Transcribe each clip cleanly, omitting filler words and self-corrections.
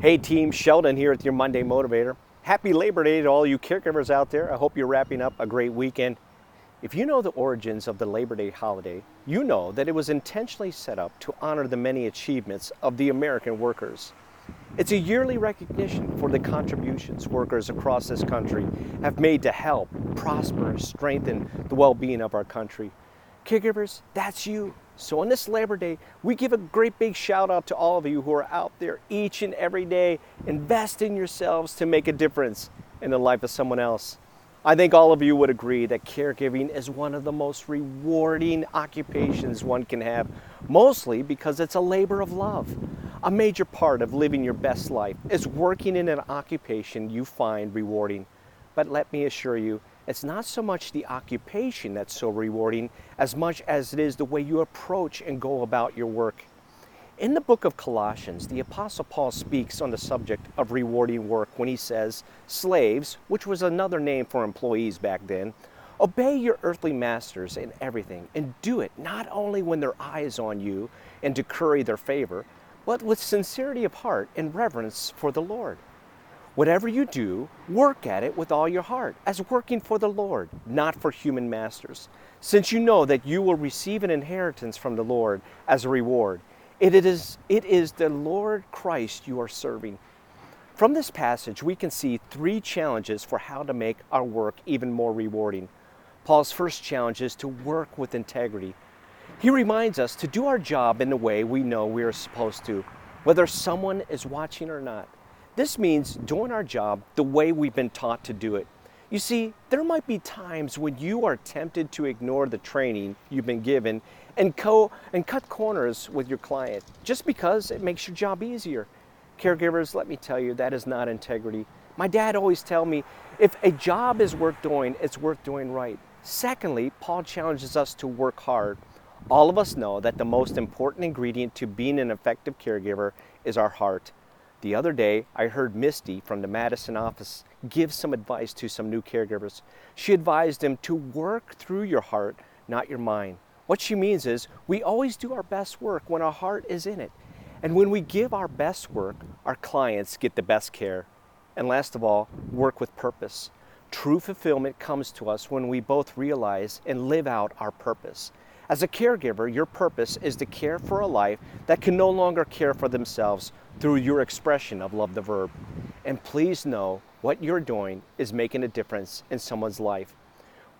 Hey team, Sheldon here with your Monday Motivator. Happy Labor Day to all you caregivers out there. I hope you're wrapping up a great weekend. If you know the origins of the Labor Day holiday, you know that it was intentionally set up to honor the many achievements of the American workers. It's a yearly recognition for the contributions workers across this country have made to help prosper and strengthen the well-being of our country. Caregivers, that's you. So on this Labor Day, we give a great big shout out to all of you who are out there each and every day investing yourselves to make a difference in the life of someone else. I think all of you would agree that caregiving is one of the most rewarding occupations one can have, mostly because it's a labor of love. A major part of living your best life is working in an occupation you find rewarding. But let me assure you, it's not so much the occupation that's so rewarding as much as it is the way you approach and go about your work. In the book of Colossians, the Apostle Paul speaks on the subject of rewarding work when he says, "Slaves," which was another name for employees back then, "obey your earthly masters in everything, and do it not only when their eye is on you and to curry their favor, but with sincerity of heart and reverence for the Lord. Whatever you do, work at it with all your heart, as working for the Lord, not for human masters, since you know that you will receive an inheritance from the Lord as a reward. It is the Lord Christ you are serving." From this passage, we can see three challenges for how to make our work even more rewarding. Paul's first challenge is to work with integrity. He reminds us to do our job in the way we know we are supposed to, whether someone is watching or not. This means doing our job the way we've been taught to do it. You see, there might be times when you are tempted to ignore the training you've been given and cut corners with your client just because it makes your job easier. Caregivers, let me tell you, that is not integrity. My dad always told me, if a job is worth doing, it's worth doing right. Secondly, Paul challenges us to work hard. All of us know that the most important ingredient to being an effective caregiver is our heart. The other day, I heard Misty from the Madison office give some advice to some new caregivers. She advised them to work through your heart, not your mind. What she means is we always do our best work when our heart is in it. And when we give our best work, our clients get the best care. And last of all, work with purpose. True fulfillment comes to us when we both realize and live out our purpose. As a caregiver, your purpose is to care for a life that can no longer care for themselves through your expression of love the verb. And please know what you're doing is making a difference in someone's life.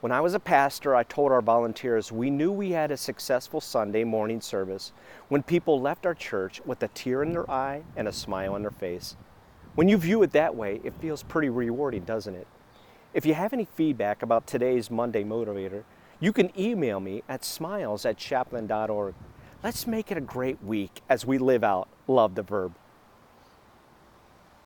When I was a pastor, I told our volunteers we knew we had a successful Sunday morning service when people left our church with a tear in their eye and a smile on their face. When you view it that way, it feels pretty rewarding, doesn't it? If you have any feedback about today's Monday Motivator, you can email me at smiles@chaplain.org. Let's make it a great week as we live out Love the Verb.